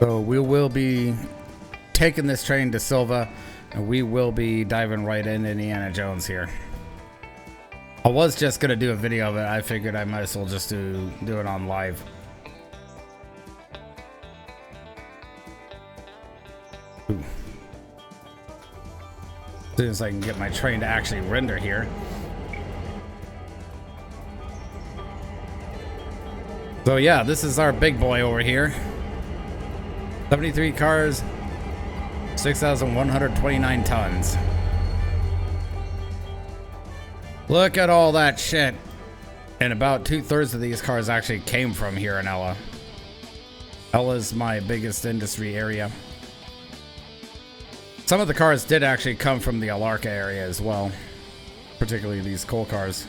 So we will be taking this train to Silva, and we will be diving right into Indiana Jones here. I was just gonna do a video of it. I figured I might as well just do it on live. Ooh. As soon as I can get my train to actually render here. So yeah, this is our big boy over here. 73 cars, 6,129 tons. Look at all that shit. And about 2/3 of these cars actually came from here in Ella. Ella's my biggest industry area. Some of the cars did actually come from the Alarca area as well, particularly these coal cars.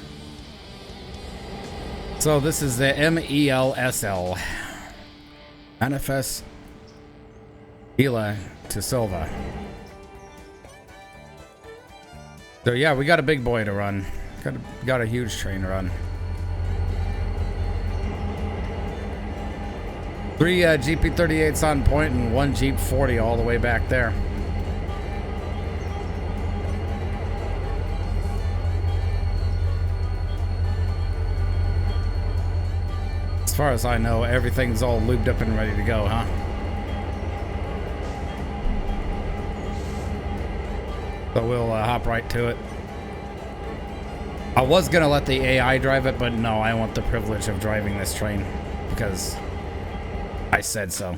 So this is the MELSL, Manifest Ela to Silva. So yeah, we got a big boy to run. Got a huge train to run. 3 GP38s on point and 1 Jeep 40 all the way back there. As far as I know, everything's all lubed up and ready to go, huh? So we'll hop right to it. I was gonna let the AI drive it, but no, I want the privilege of driving this train because I said so.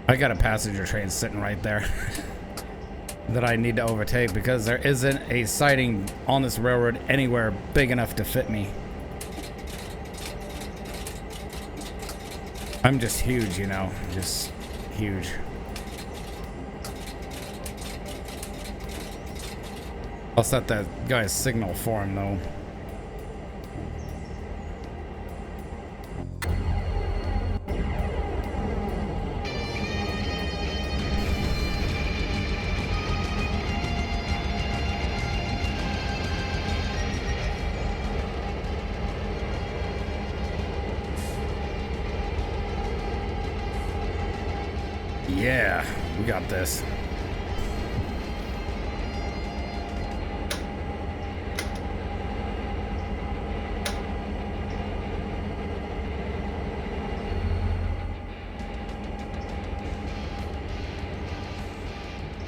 I got a passenger train sitting right there that I need to overtake because there isn't a siding on this railroad anywhere big enough to fit me. I'm just huge, you know, just huge. I'll set that guy's signal for him though. Yeah, we got this.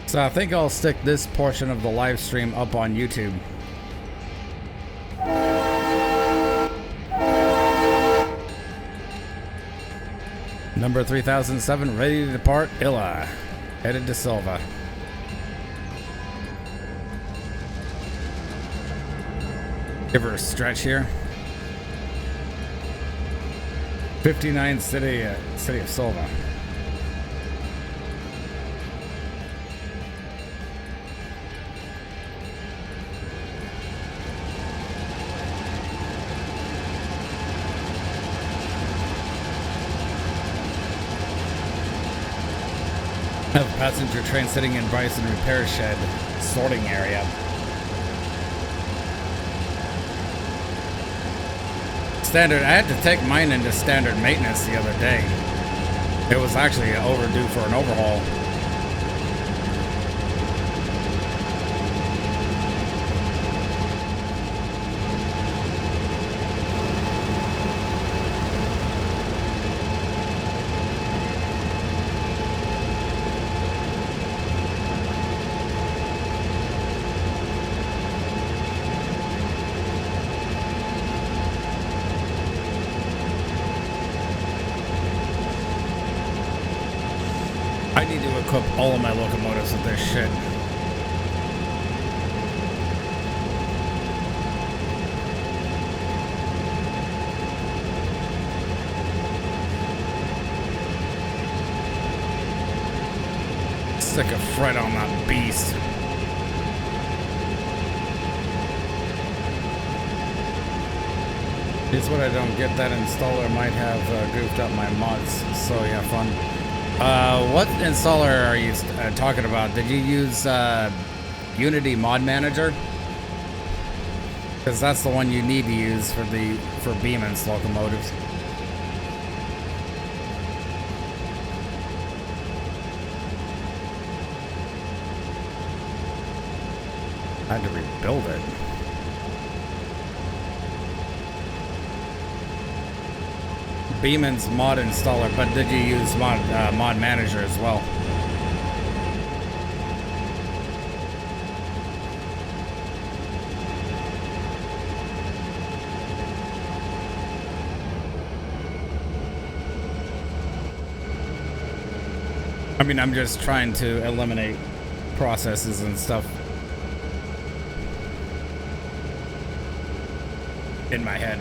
So I think I'll stick this portion of the live stream up on YouTube. Number 3007, ready to depart, Illa, headed to Silva. Give her a stretch here. 59 city of Silva. Have a passenger train sitting in Bryson repair shed sorting area. Standard, I had to take mine into standard maintenance the other day. It was actually overdue for an overhaul. I need to equip all of my locomotives with this shit. Stick a fret on that beast. Here's what I don't get. That installer might have goofed up my mods, so yeah, fun. What installer are you talking about? Did you use Unity Mod Manager? Because that's the one you need to use for Beeman's locomotives. I had to rebuild it. Beeman's mod installer, but did you use mod manager as well? I mean, I'm just trying to eliminate processes and stuff in my head.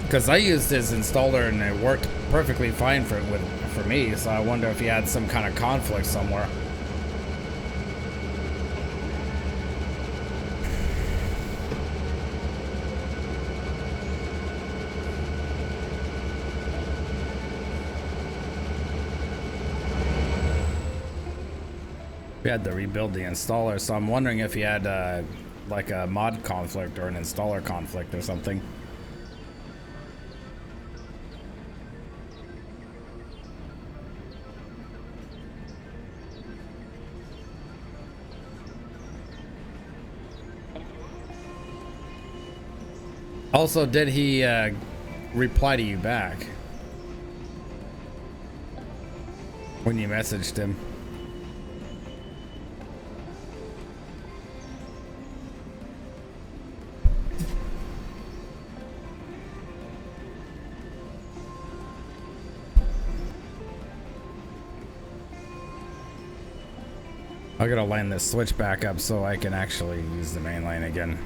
Because I used his installer and it worked perfectly fine for me, so I wonder if he had some kind of conflict somewhere. We had to rebuild the installer, so I'm wondering if he had like a mod conflict or an installer conflict or something. Also, did he reply to you back when you messaged him? I gotta line this switch back up so I can actually use the main lane again.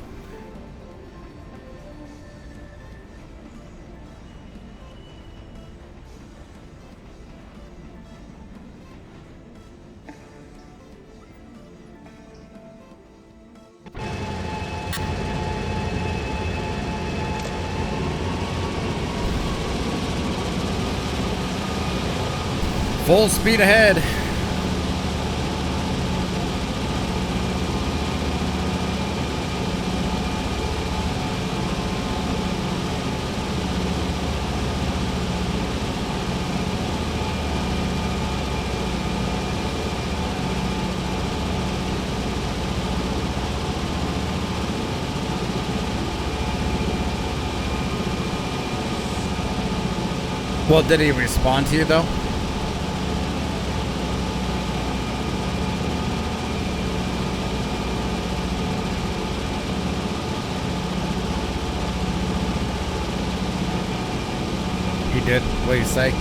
Full speed ahead. Well, did he respond to you though? He did? What did he say?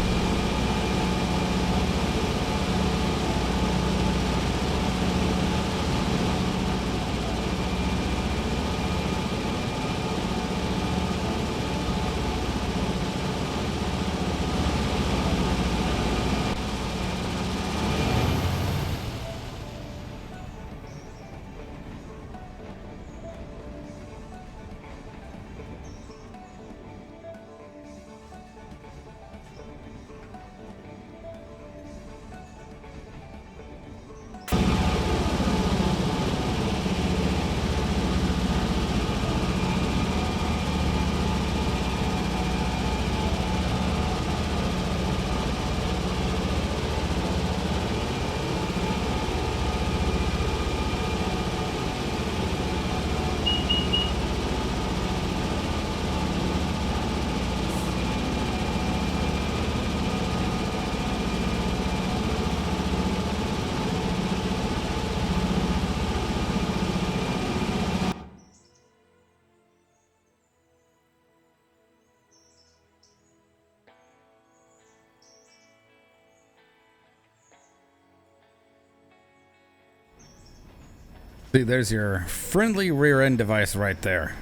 See, there's your friendly rear end device right there.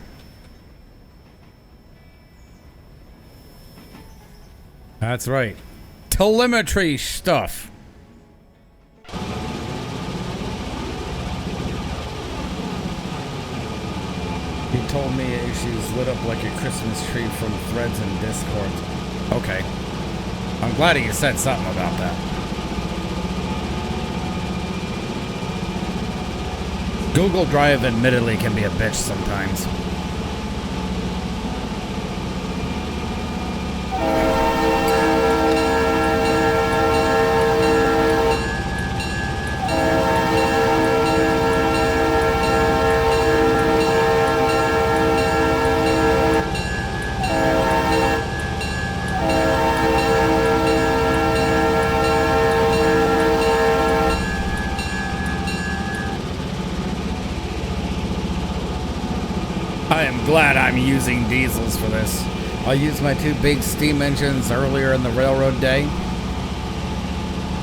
That's right. Telemetry stuff. He told me she's lit up like a Christmas tree from threads in Discord. Okay. I'm glad he said something about that. Google Drive admittedly can be a bitch sometimes. Glad I'm using diesels for this. I used my 2 big steam engines earlier in the railroad day.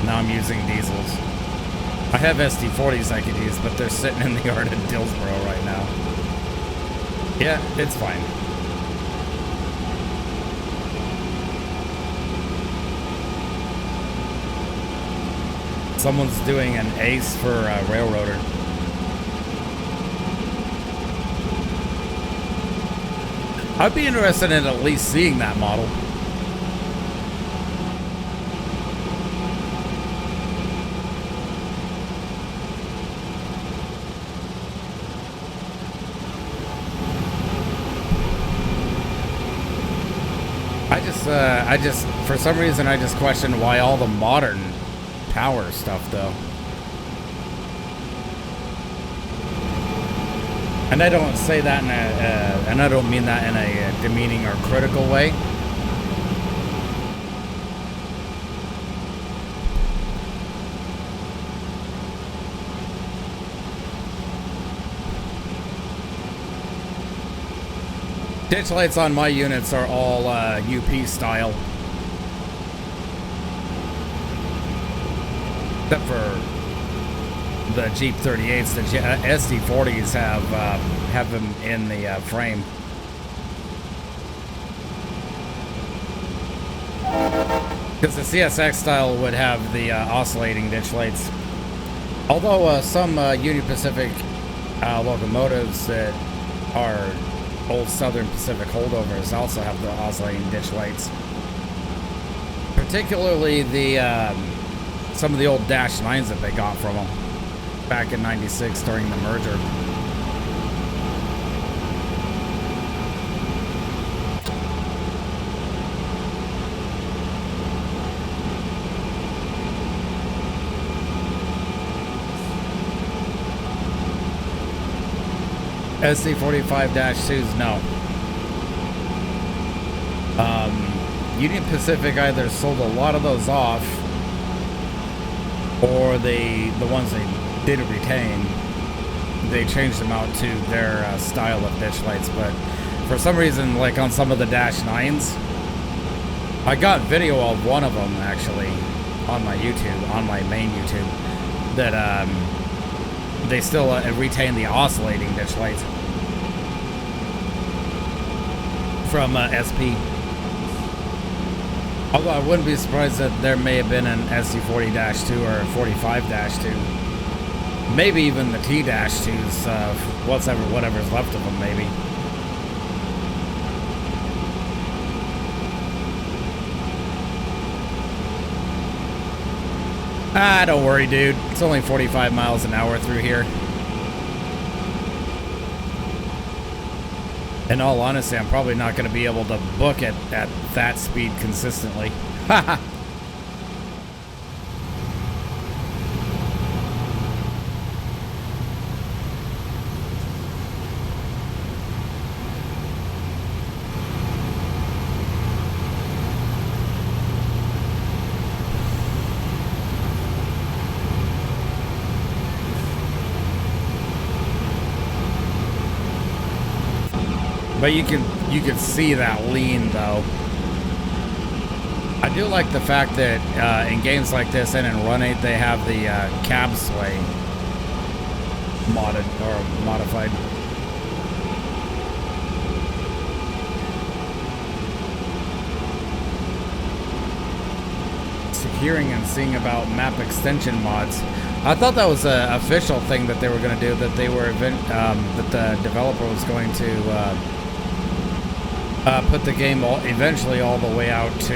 Now I'm using diesels. I have SD40s I could use, but they're sitting in the yard in Dillsboro right now. Yeah, it's fine. Someone's doing an ace for a railroader. I'd be interested in at least seeing that model. I just, for some reason, I just question why all the modern power stuff, though. And I don't say that in a, and I don't mean that in a demeaning or critical way. Ditch lights on my units are all UP style. Except for the Jeep 38s, the SD40s have them in the frame. Because the CSX style would have the oscillating ditch lights. Although some Union Pacific locomotives that are old Southern Pacific holdovers also have the oscillating ditch lights. Particularly the some of the old Dash 9s that they got from them back in '96 during the merger. SD45-2s, no. Union Pacific either sold a lot of those off, or the ones they did retain, they changed them out to their style of ditch lights. But for some reason, like on some of the Dash 9s, I got video of one of them actually on my YouTube, on my main YouTube, that they still retain the oscillating ditch lights from SP. Although I wouldn't be surprised that there may have been an SD40-2 or 45-2. Maybe even the T-2s, whatever's left of them, maybe. Ah, don't worry, dude. It's only 45 miles an hour through here. In all honesty, I'm probably not going to be able to book it at that speed consistently. Haha. But you can see that lean though. I do like the fact that in games like this and in Run 8 they have the cab sway modded or modified. Hearing and seeing about map extension mods. I thought that was an official thing that they were going to do. That they were that the developer was going to. Put the game eventually all the way out to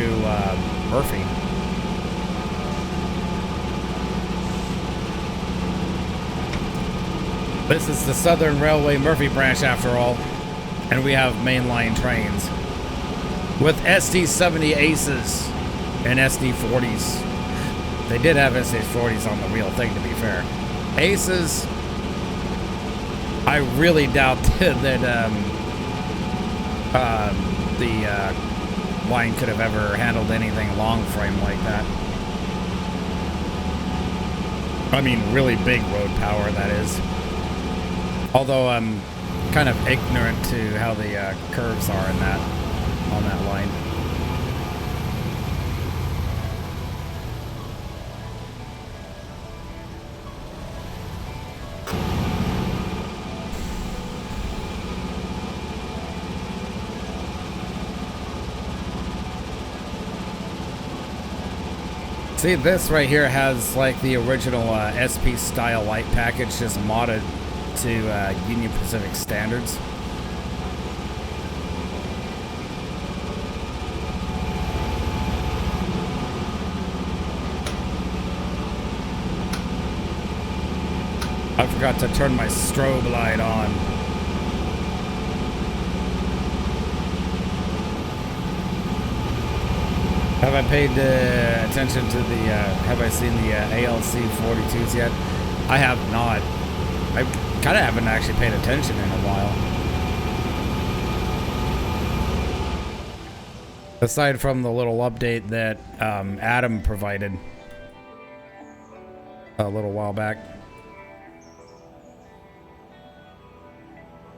Murphy. This is the Southern Railway Murphy branch after all, and we have mainline trains with SD70 Aces and SD40s. They did have SD40s on the real thing, to be fair. Aces, I really doubt that the line could have ever handled anything long frame like that. I mean, really big road power, that is. Although I'm kind of ignorant to how the curves are in that, on that line. See, this right here has like the original SP style light package, just modded to Union Pacific standards. I forgot to turn my strobe light on. Have I paid attention to the, have I seen the ALC 42s yet? I have not. I kind of haven't actually paid attention in a while. Aside from the little update that Adam provided a little while back.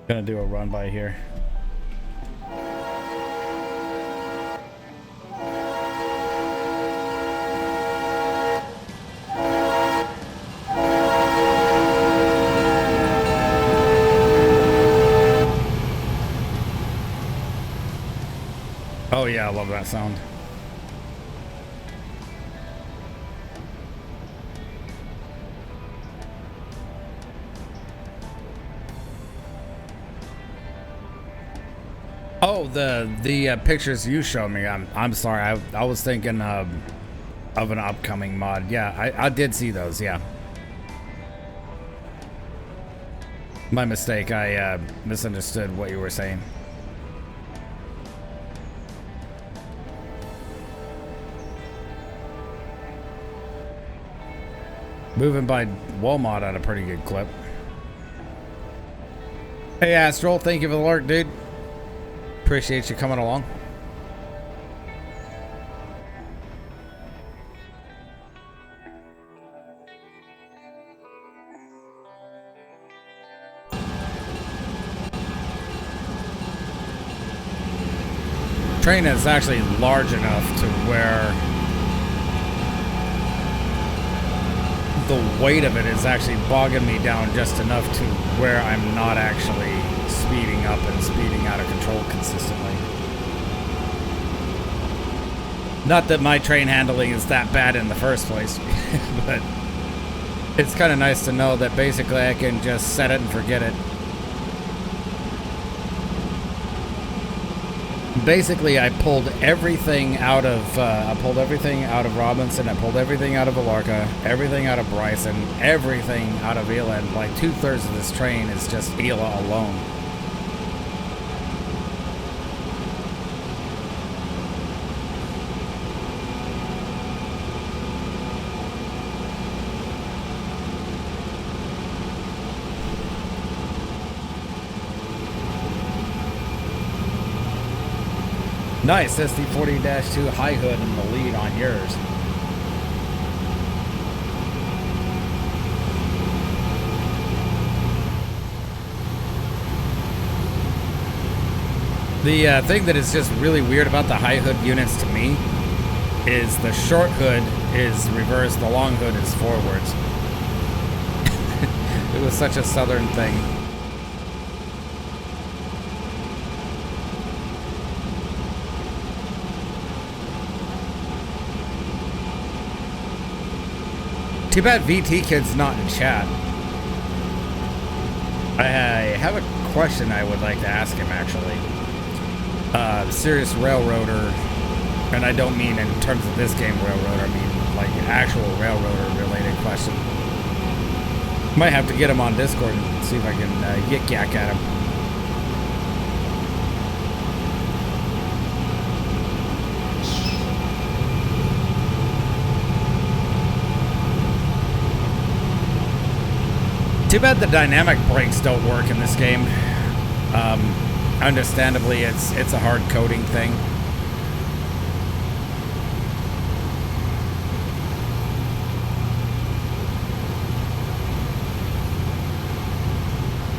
Gonna do a run by here. Oh yeah, I love that sound. Oh, the pictures you showed me. I'm sorry. I was thinking of an upcoming mod. Yeah, I did see those. Yeah. My mistake. I misunderstood what you were saying. Moving by Walmart at a pretty good clip. Hey Astral, thank you for the lurk, dude. Appreciate you coming along. Train is actually large enough to where the weight of it is actually bogging me down just enough to where I'm not actually speeding up and speeding out of control consistently. Not that my train handling is that bad in the first place, but it's kind of nice to know that basically I can just set it and forget it. Basically, I pulled everything out of Robinson. I pulled everything out of Alarka, everything out of Bryson, everything out of Ela. And like 2/3 of this train is just Ela alone. Nice, SD40-2 high hood in the lead on yours. The thing that is just really weird about the high hood units to me is the short hood is reversed, the long hood is forwards. It was such a southern thing. Too bad VT Kid's not in chat. I have a question I would like to ask him, actually. Serious railroader, and I don't mean in terms of this game railroader, I mean like actual railroader related question. Might have to get him on Discord and see if I can get Gak at him. Too bad the dynamic brakes don't work in this game. Understandably, it's a hard coding thing.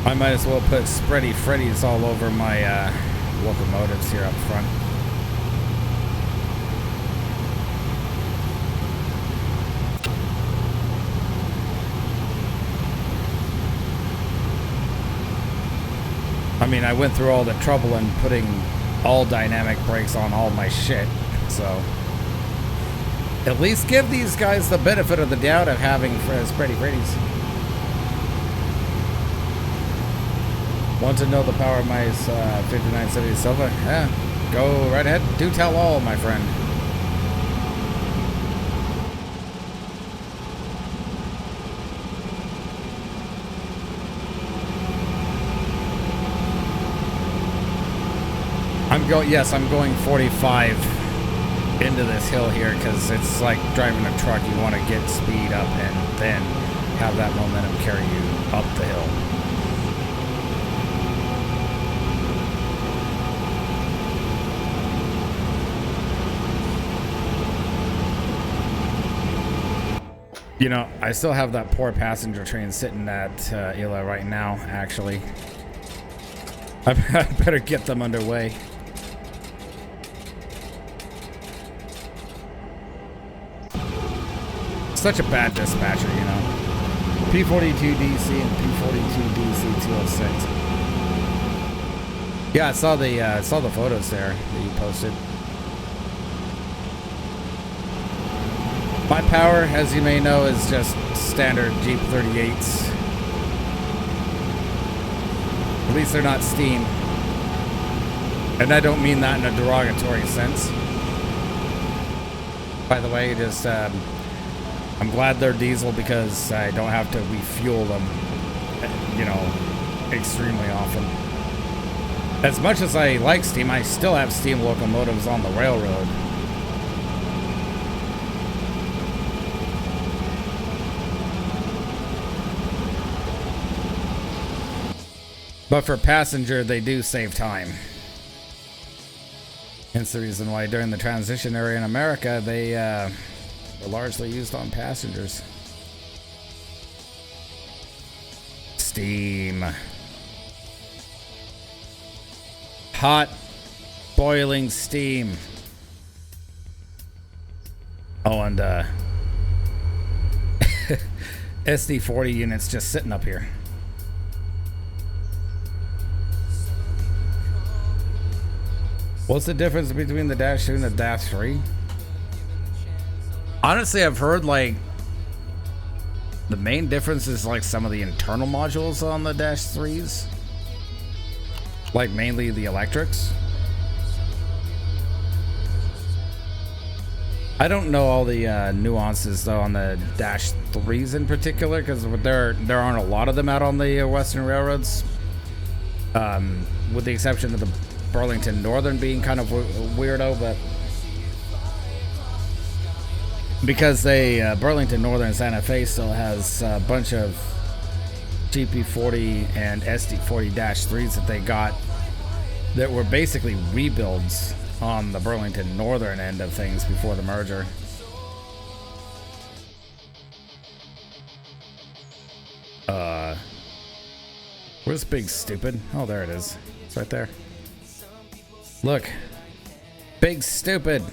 I might as well put spready Freddy's all over my locomotives here up front. I mean, I went through all the trouble in putting all dynamic brakes on all my shit, so at least give these guys the benefit of the doubt of having spready Freddy's. Want to know the power of my 5970 Silva? Yeah, go right ahead. Do tell all, my friend. Yes, I'm going 45 into this hill here because it's like driving a truck. You want to get speed up and then have that momentum carry you up the hill. You know, I still have that poor passenger train sitting at Ila right now, actually. I better get them underway. Such a bad dispatcher, you know. P42DC and P42DC 206. Yeah, I saw the photos there that you posted. My power, as you may know, is just standard Jeep 38s. At least they're not steam. And I don't mean that in a derogatory sense. By the way, just I'm glad they're diesel because I don't have to refuel them, you know, extremely often. As much as I like steam, I still have steam locomotives on the railroad. But for passenger, they do save time. Hence the reason why during the transition area in America, they were largely used on passengers. Steam. Hot, boiling steam. Oh, and SD40 units just sitting up here. What's the difference between the Dash 2 and the Dash 3? Honestly, I've heard like the main difference is like some of the internal modules on the Dash 3s. Like mainly the electrics. I don't know all the nuances though on the Dash 3s in particular because there aren't a lot of them out on the Western railroads. With the exception of the Burlington Northern being kind of weirdo, but because Burlington Northern Santa Fe still has a bunch of GP40 and SD40-3s that they got that were basically rebuilds on the Burlington Northern end of things before the merger. Where's Big Stupid? Oh, there it is. It's right there. Look. Big Stupid.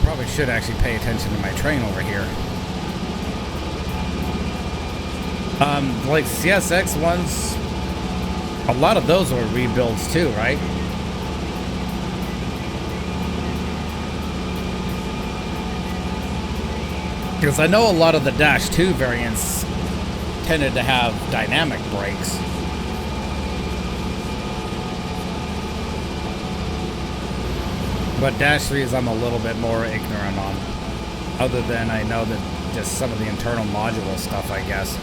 Probably should actually pay attention to my train over here. Like CSX ones, a lot of those were rebuilds too, right? Because I know a lot of the Dash 2 variants tended to have dynamic brakes. But Dash 3s I'm a little bit more ignorant on. Other than I know that just some of the internal module stuff, I guess.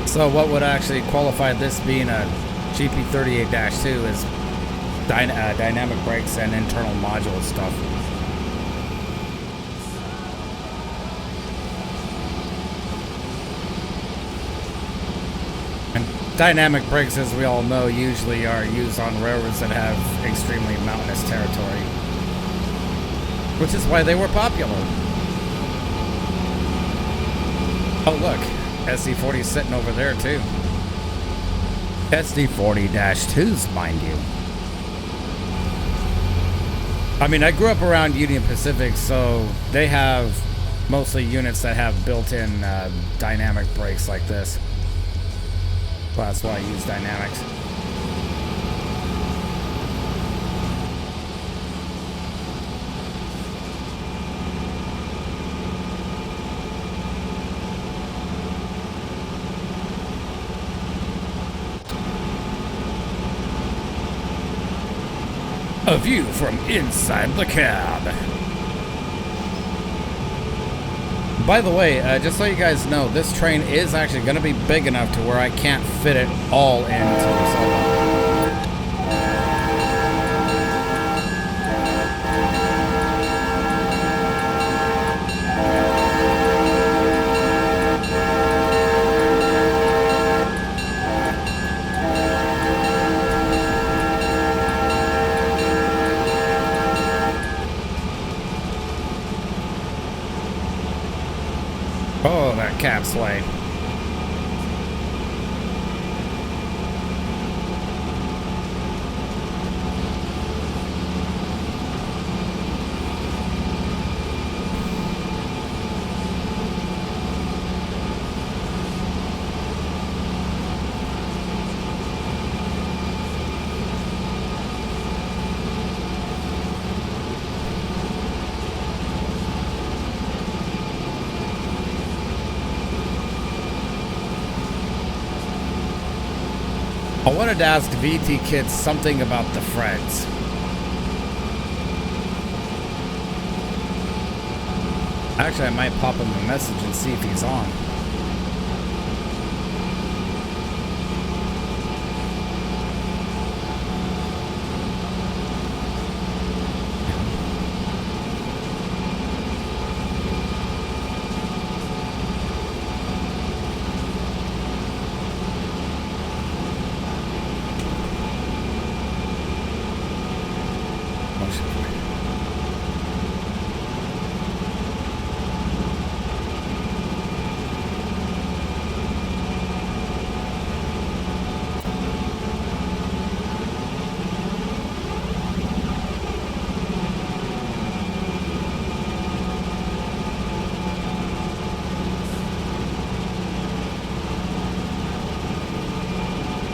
So what would actually qualify this being a GP38-2 is dynamic brakes and internal module stuff. And dynamic brakes, as we all know, usually are used on railroads that have extremely mountainous territory, which is why they were popular. Oh look, SD40 sitting over there too. SD40-2s, mind you. I mean, I grew up around Union Pacific, so they have mostly units that have built-in dynamic brakes like this. Well, that's why I use dynamics. A view from inside the cab. By the way, just so you guys know, this train is actually going to be big enough to where I can't fit it all into the Silva. Oh, that cab sway. I wanted to ask VT Kids something about the Freds. Actually, I might pop him a message and see if he's on.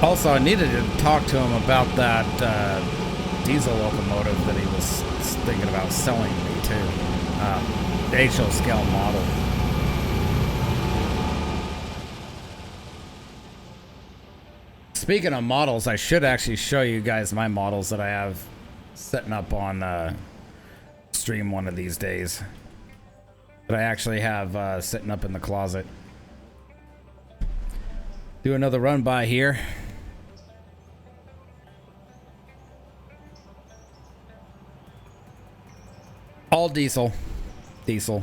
Also, I needed to talk to him about that diesel locomotive that he was thinking about selling me too. The HO scale model. Speaking of models, I should actually show you guys my models that I have setting up on stream one of these days. That I actually have sitting up in the closet. Do another run by here. All diesel. Diesel.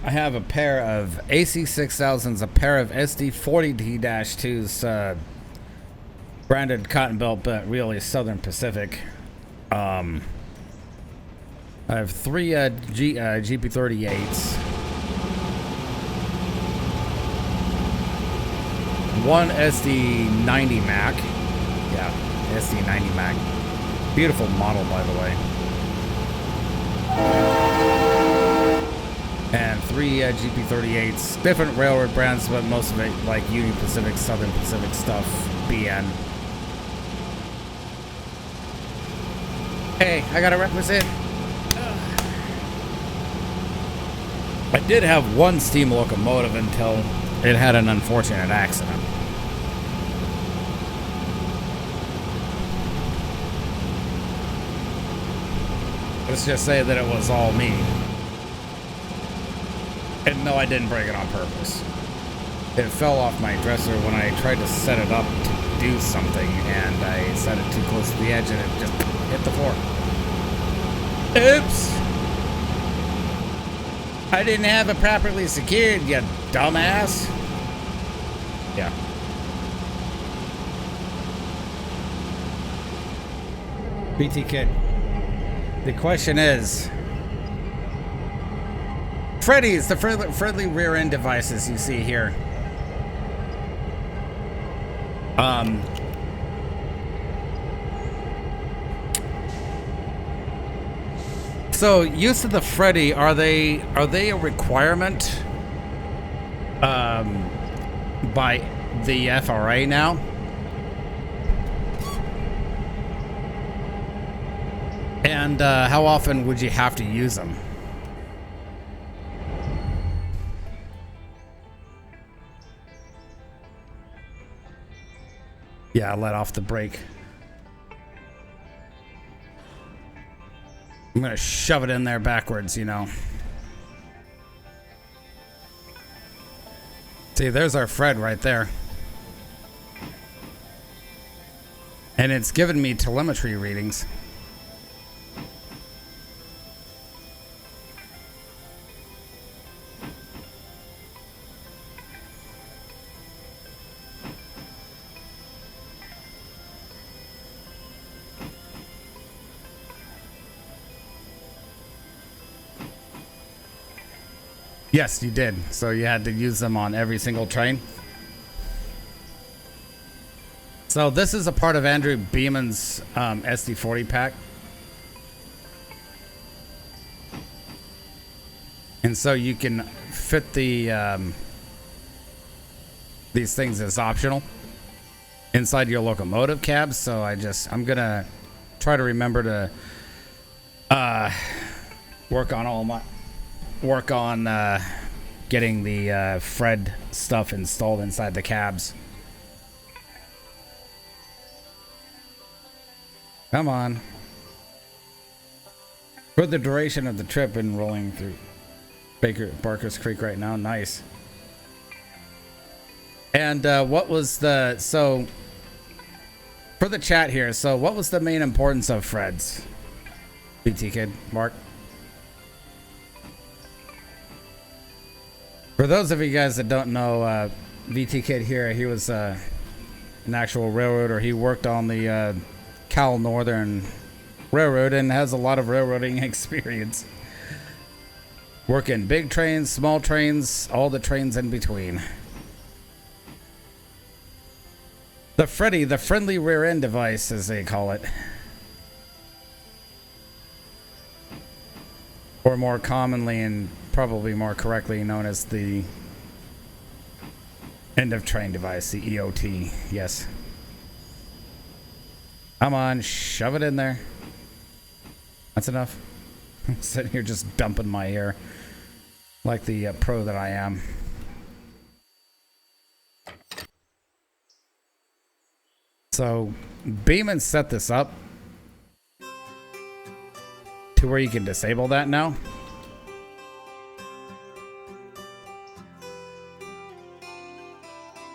I have a pair of AC6000s, a pair of SD40D-2s, branded cotton belt, but really Southern Pacific. I have three GP38s, one SD90 Mac. Yeah, SD90 Mac. Beautiful model, by the way. And three GP38s. Different railroad brands, but most of it like Union Pacific, Southern Pacific stuff, BN. Hey, I gotta represent. I did have one steam locomotive until it had an unfortunate accident. Let's just say that it was all me. And no, I didn't break it on purpose. It fell off my dresser when I tried to set it up to do something, and I set it too close to the edge and it just hit the floor. Oops! I didn't have it properly secured, you dumbass. Yeah. BT Kid. The question is, Freddy's, the friendly rear end devices you see here. So use of the Freddy, are they a requirement by the FRA now? And how often would you have to use them? Yeah, I let off the brake. I'm gonna shove it in there backwards, you know. See, there's our Fred right there. And it's given me telemetry readings. Yes, you did. So you had to use them on every single train. So this is a part of Andrew Beeman's SD40 pack. And so you can fit the these things as optional inside your locomotive cabs. So I'm gonna try to remember to work on getting the Fred stuff installed inside the cabs. Come on. For the duration of the trip and rolling through Barker's Creek right now. Nice. And what was the... So, for the chat here, so what was the main importance of Freds? BT Kid, Mark? For those of you guys that don't know, VT Kid here, he was an actual railroader. He worked on the Cal Northern Railroad and has a lot of railroading experience. Working big trains, small trains, all the trains in between. The Freddy, the friendly rear end device, as they call it. Or more commonly and probably more correctly known as the end of train device, the EOT. Yes. Come on, shove it in there. That's enough. I'm sitting here just dumping my air like the pro that I am. So Beeman set this up to where you can disable that now.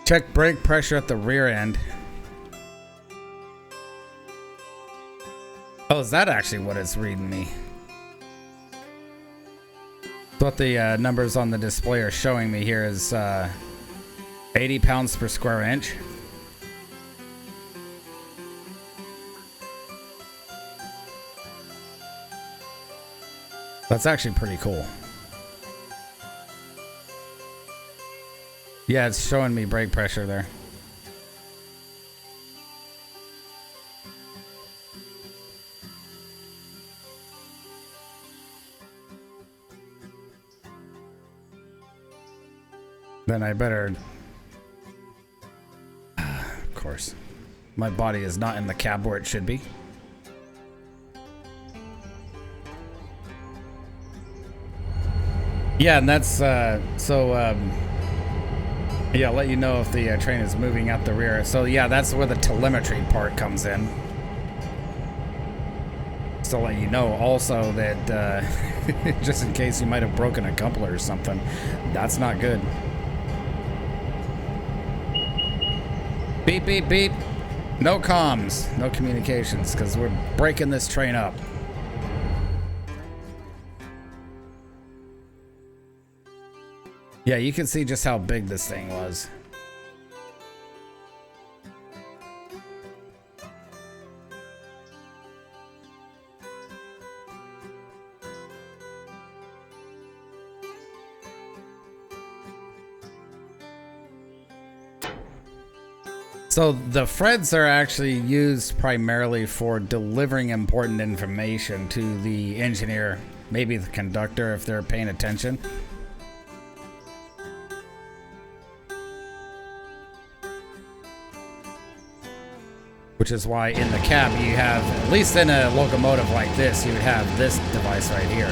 Check brake pressure at the rear end. Oh, is that actually what it's reading me? What the numbers on the display are showing me here is 80 pounds per square inch. That's actually pretty cool. Yeah, it's showing me brake pressure there. Then I better... Of course. My body is not in the cab where it should be. Yeah, and that's... yeah, I'll let you know if the train is moving out the rear. So yeah, that's where the telemetry part comes in. Just to let you know also that just in case you might have broken a coupler or something, that's not good. Beep, beep, beep. No comms, no communications, because we're breaking this train up. Yeah, you can see just how big this thing was. So the Freds are actually used primarily for delivering important information to the engineer, maybe the conductor if they're paying attention. Which is why in the cab you have, at least in a locomotive like this, you would have this device right here.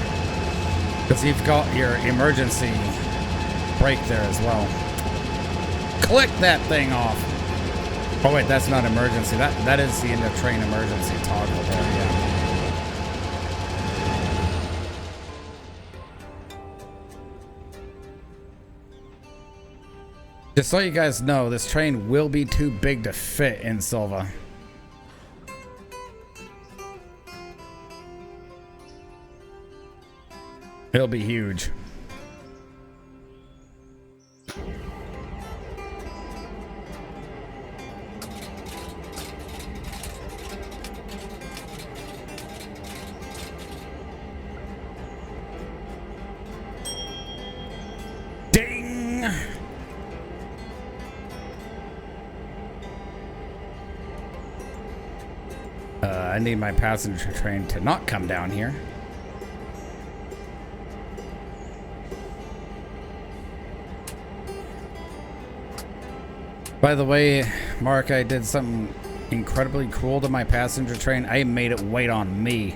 Because you've got your emergency brake there as well. Click that thing off. Oh wait, that's not emergency. That is the end of train emergency toggle there, yeah. Just so you guys know, this train will be too big to fit in Silva. It'll be huge. Ding! I need my passenger train to not come down here. By the way, Mark, I did something incredibly cool to my passenger train. I made it wait on me.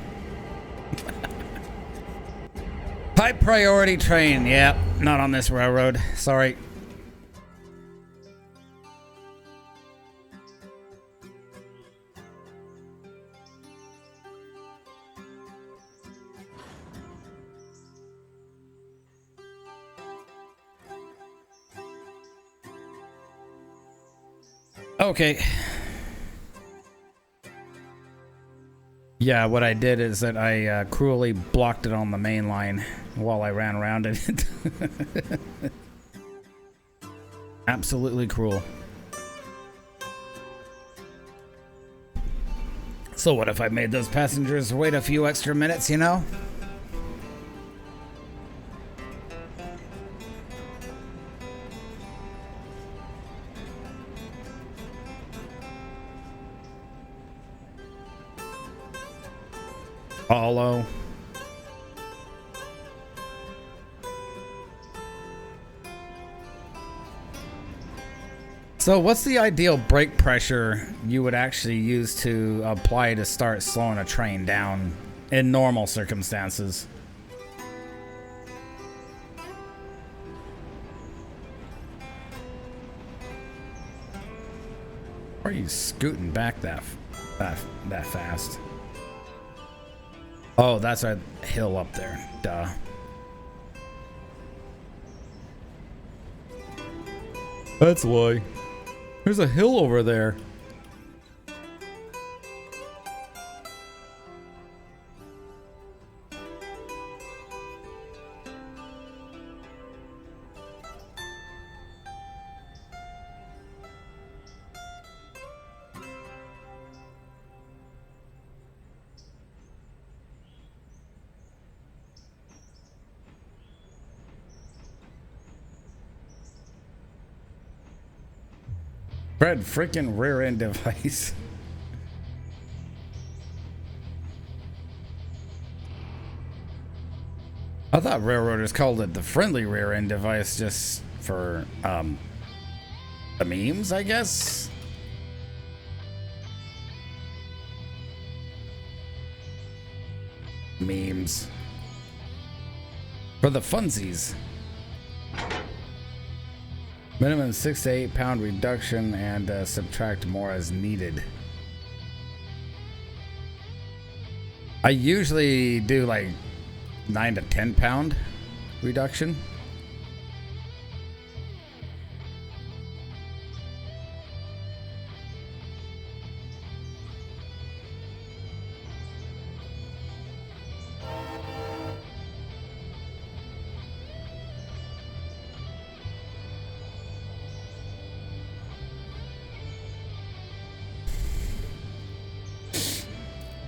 High priority train. Yep, not on this railroad. Sorry. Okay. Yeah, what I did is that I cruelly blocked it on the main line while I ran around it. Absolutely cruel. So what if I made those passengers wait a few extra minutes, you know? Hollow. So what's the ideal brake pressure you would actually use to apply to start slowing a train down in normal circumstances? Why are you scooting back that fast? Oh, that's a hill up there. Duh. That's why. There's a hill over there. Fred freaking rear end device. I thought railroaders called it the friendly rear end device just for the memes, I guess. Memes. For the funsies. Minimum 6 to 8 pound reduction and subtract more as needed. I usually do like 9 to 10 pound reduction.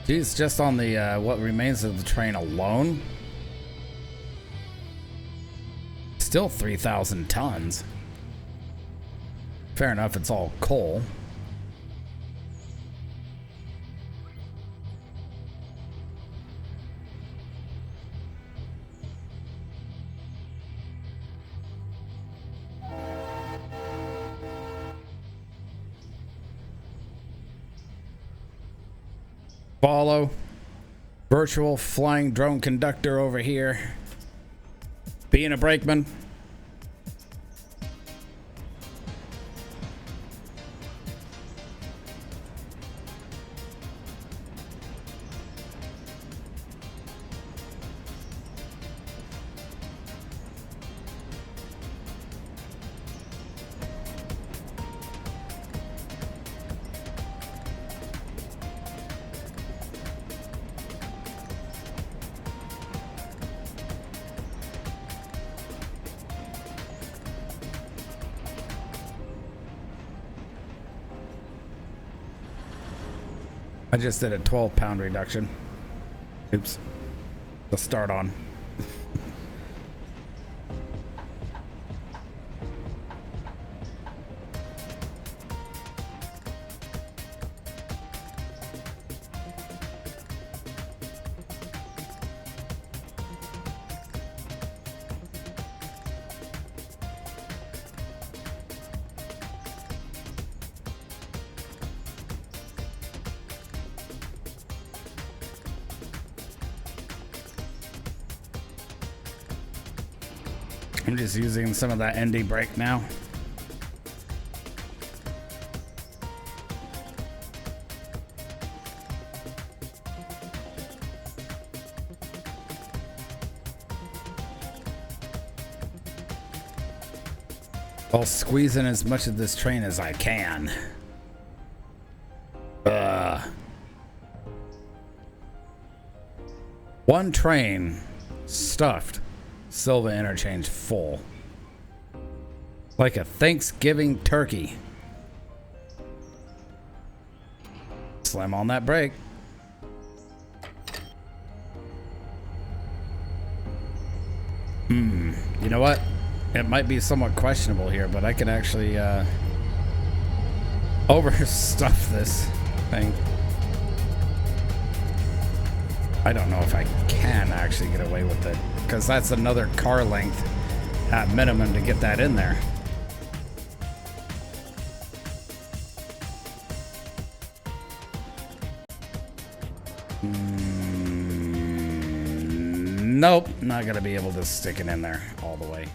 Geez, just on the what remains of the train alone, still 3,000 tons. Fair enough, it's all coal. Follow. Virtual flying drone conductor over here. Being a brakeman. I just did a 12 pound reduction. Oops. Let's start on. I'm just using some of that ND brake now. I'll squeeze in as much of this train as I can. One train stuffed. Silva Interchange full. Like a Thanksgiving turkey. Slam on that brake. You know what? It might be somewhat questionable here, but I can actually overstuff this thing. I don't know if I can actually get away with it, because that's another car length at minimum to get that in there. Nope, not gonna be able to stick it in there all the way.